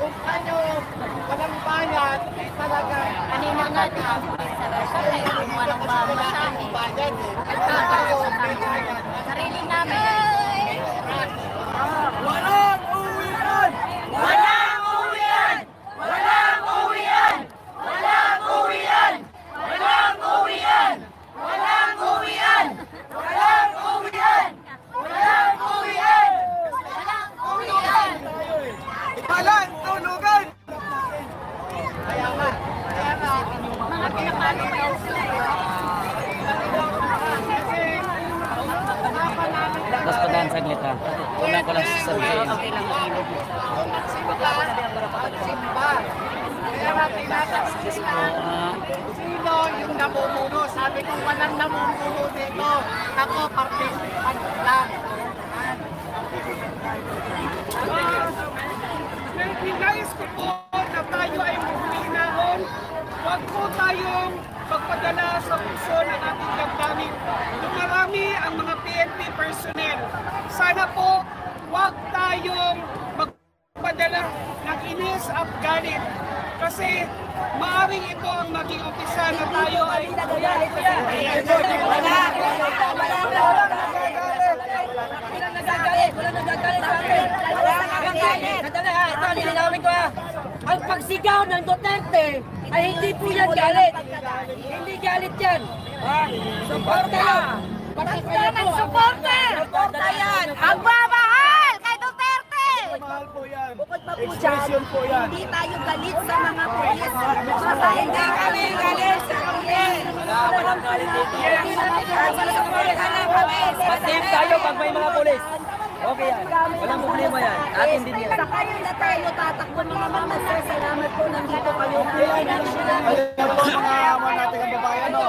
kung kayo walang bayad, talaga Kanina nga, di ba, sa Rizal, ay kumuha ng masahe. bayad eh. At Kaya saka kayo sa may bayad. sarili namin. Walang uwian! Walang uwian! Walang uwian! Walang uwian! Walang uwian! Walang uwian! Walang uwian! Walang uwian! Walang uwian! Walang tulugan! Kaya nga. Mga pinapalo pa yan sila eh. Tapos padaan saglit ha. Kulang ko lang sa sarili. Simba. Kaya natin sino yung namumuno? Sabi ko walang namumuno dito. Ako, participant lang. Nais ko po na tayo ay magpinahon. Huwag po tayong magpadala sa puso ng ating damdamin. Dumarami ang mga PNP personnel. Sana po, huwag tayong magpadala ng inis at galit. Kasi maaaring ito ang maging umpisa na tayo ay... Ang pagsigaw ng Duterte ay hindi po yan galit. Hindi galit yan. Suporta! Basta nagsuporta! Suporta yan! Ang babahal kay Duterte! Mahal po yan. Bukod pa po Expression po yan. hindi tayo galit sa mga pulis. Basta hindi kami galit sa pulis. Walang galit dito. Matim tayo pag may mga pulis. Okay yan. Walang problema yan. Atin din yan. Sa kayo na tayo tatakbo mga mamasay. Salamat po nandito kayo. Ayan po mga awan natin ang babae. Ano?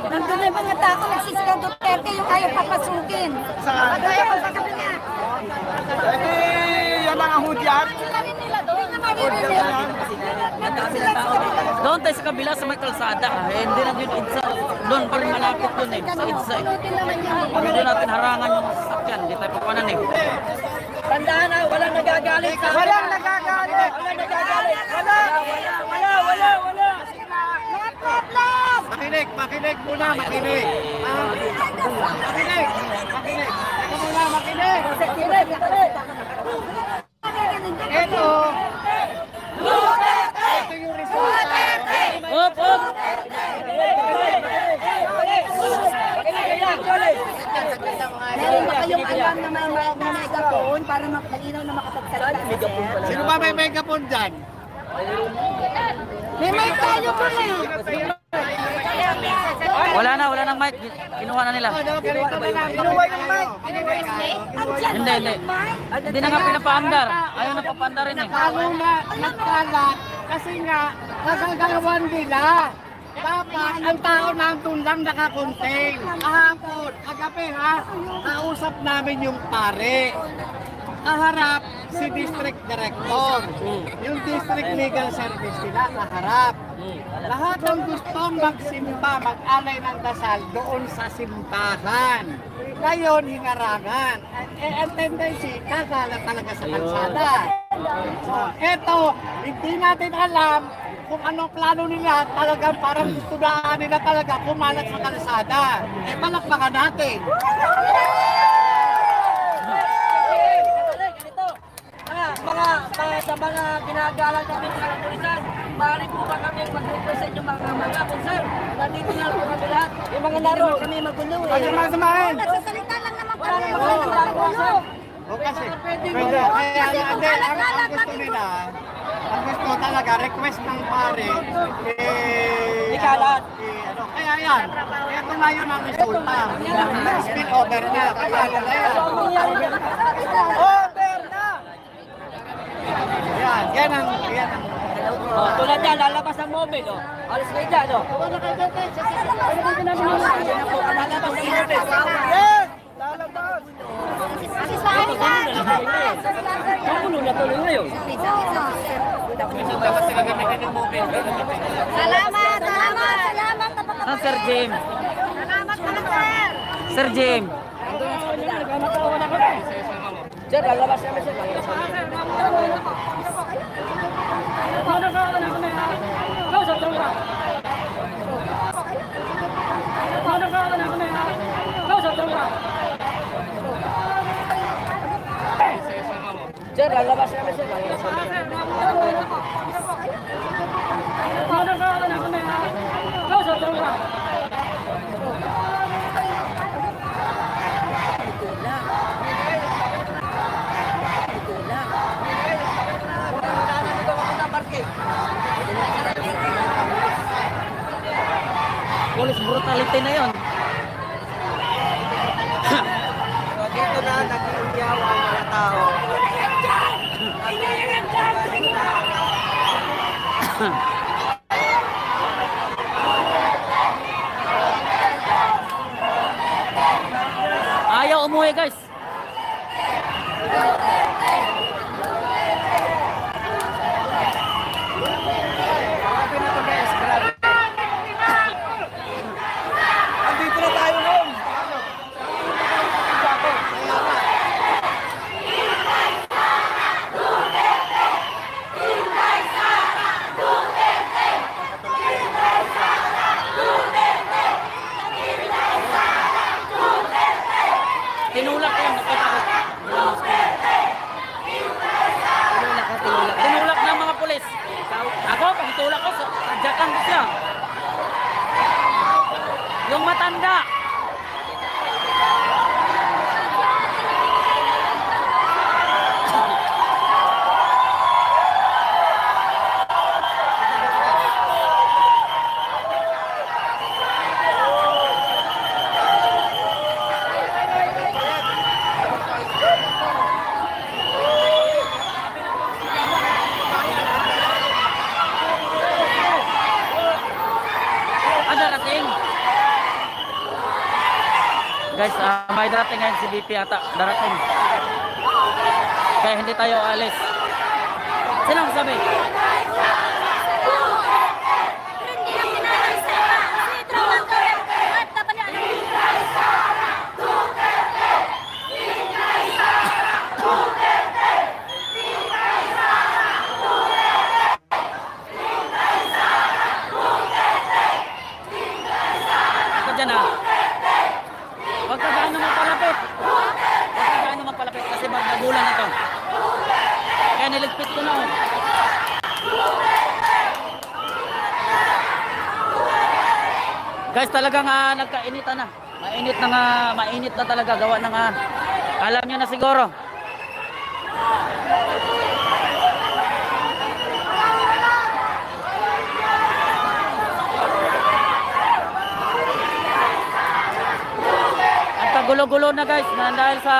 Nandun na yung mga tao nagsisigaw Duterte yung ayaw papasukin. Saan? Sa kabila. Eh, yan ang ahudyan. Sila rin nila doon. Doon tayo sa kabila sa may kalsada. Eh, hindi na yun idsa. Doon pa rin malapit doon eh. Sa idsa eh. Pag doon natin harangan yung sasakyan. Hindi tayo pakuanan eh. Tandaan na, walang nagagalit sa Walang nagagalit. Walang nagagalit. Wala. Makinig muna, makinig. Makinig. Teka muna, makinig. Ito. Ito yung resulta. Op, op! Meron ba kayong alam na may megaphone para malinaw na makapagsalita? Sino ba may megaphone dyan? May mic tayo po eh. Wala nang mic. Kinuha na nila. Ganito na lang. Kinuha yung mic. Hindi. Hindi na nga pinapaandar. Ayaw na papaandarin eh. Nagkalat kasi nga nagagalawan nila. Dapat ang tao nandun lang nakakontain. Kahapon, kagabi ha, kausap namin yung pare. Kaharap si District Director. Yung District Legal Service nila kaharap. Lahat ng gustong magsimba, mag-alay ng dasal doon sa simbahan. Ngayon, hingarangan. Ang tendency, kakalat talaga sa kalsada. Eto, hindi natin alam kung ano plano nila. Talagang parang gusto na nila talaga kumalat sa kalsada. Palakpakan natin. Sa mga ginagalang kami sa kapulisan, maaari po ba kami mag-represent yung mga konsern? Nandito na po kami lahat. Yung mga laro, kami magulo eh. Ay, samahin. Nagsasalita lang naman Wala kami. naman kami ginagawa. O kasi, pwede, kaya ang gusto nila, ang gusto talaga, request ng pare, Ikalat. kaya yan, ito na yun ang resulta, spill over na, kaya na yan. Over na! Yan ang, Tulad yan, lalabas ang mobile. Alis kayo dyan. Lalabas ang mobile. yes! Lalabas! Magulo na tuloy ngayon. Salamat! Saan Sir Jim? Salamat pala, sir! Sir Jim! Sir, lalabas kami sir. Sir, lalabas kami sir. Police brutality na yon. So, dito na nag-iiyaw ang mga tao. Ayaw umuwi guys. Grabe na to guys, grabe. Andito na tayo noon. Tinulak ko yung nakatakot. Tinulak ng mga pulis. Ako, pag itulak ko, sadyakan ko siya. Yung matanda. Darating. Guys, may darating ngayon si BP ata. Darating. Kaya hindi tayo alis. Sino ang sabi? Dyan ah. Huwag ka gaano magpalapit. Huwag ka gaano magpalapit kasi magnagulan ito. Kaya niligpit ko na oh. Guys, talagang nagkainitan na. Mainit na talaga. Gawa ng alam nyo na siguro. Gulo-gulo na guys dahil sa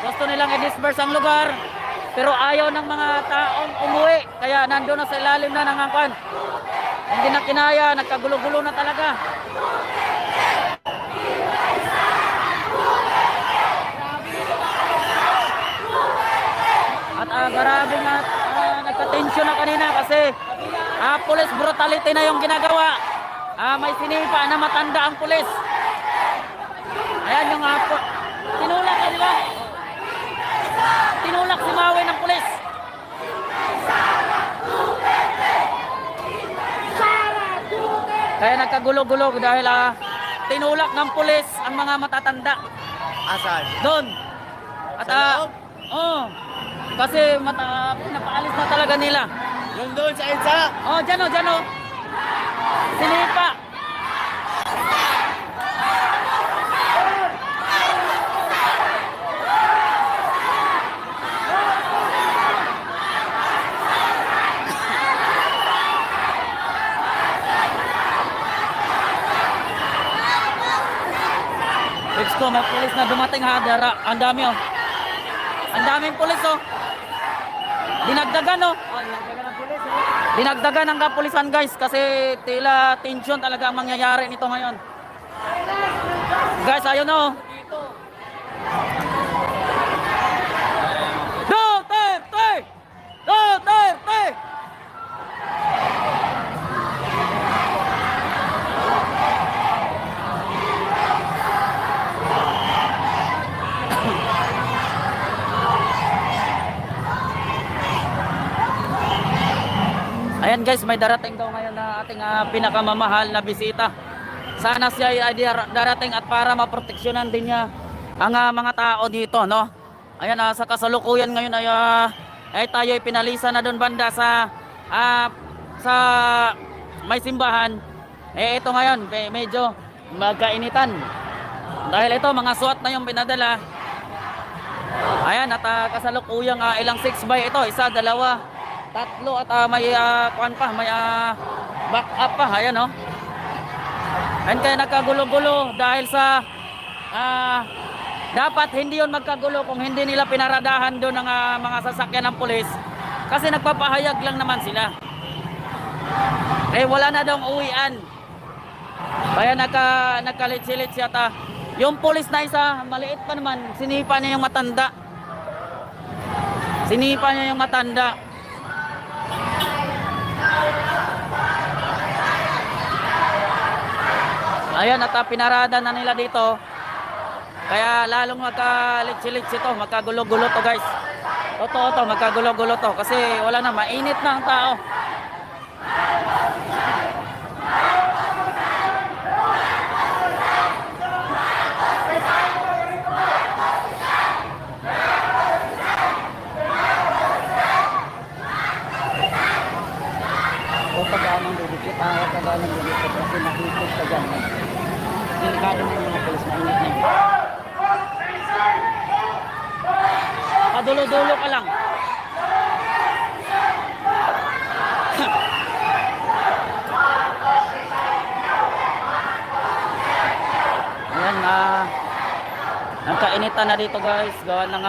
gusto nilang i-disperse ang lugar pero ayaw ng mga taong umuwi kaya nandoon na sa ilalim na ng angkan. Hindi na kinaya, nagkagulo-gulo na talaga. At grabe nga nagka-tension na kanina kasi police brutality na yung ginagawa. May sinipa na matanda ang pulis. Ayan yung tinulak ka, di ba? Tinulak si Maui ng pulis. Kaya nagkagulo-gulo dahil tinulak ng pulis ang mga matatanda. Asan? Doon. At kasi pinapaalis na talaga nila. Yung doon sa EDSA. Dyan o. Sinipa. Ko, may pulis na dumating ha, ang dami oh. Ang daming pulis oh. Dinagdagan oh. Dinagdagan ang kapulisan guys kasi tila tension talaga ang mangyayari nito ngayon. Guys, ayun oh. Duterte! Duterte! Ayan guys, may darating daw ngayon na ating pinakamamahal na bisita. Sana siya ay darating at para maproteksyonan din niya ang mga tao dito, no? Ayan, sa kasalukuyan ngayon ay tayo pinalisa na doon banda sa may simbahan. Ito ngayon, medyo magkainitan. Dahil ito, mga SWAT na yung pinadala. Ayan, at kasalukuyang ilang 6x ito. 1, 2, 3 at may may back up pa. Ayan, oh. Ayan, kaya nagkagulo-gulo dahil sa dapat hindi yun magkagulo kung hindi nila pinaradahan doon ng mga sasakyan ng pulis. Kasi nagpapahayag lang naman sila. Wala na daw uwian. Kaya nagkalit-silit siya. Yung pulis na isa, maliit pa naman, sinipa niya yung matanda. Sinipa niya yung matanda. Ayan, at pinarada na nila dito. Kaya lalong magkalit-silit ito, magkagulo-gulo to guys. Totoo to, magkagulo-gulo to. Kasi wala na, mainit na ang tao. O pag-anong dudikit, pag-anong dudikit kasi nakikit ka dyan. Delikado ng mga polis, mainit na yun. Padulo-dulo ka lang. Ayan, nagkainitan na dito guys. Gawa ng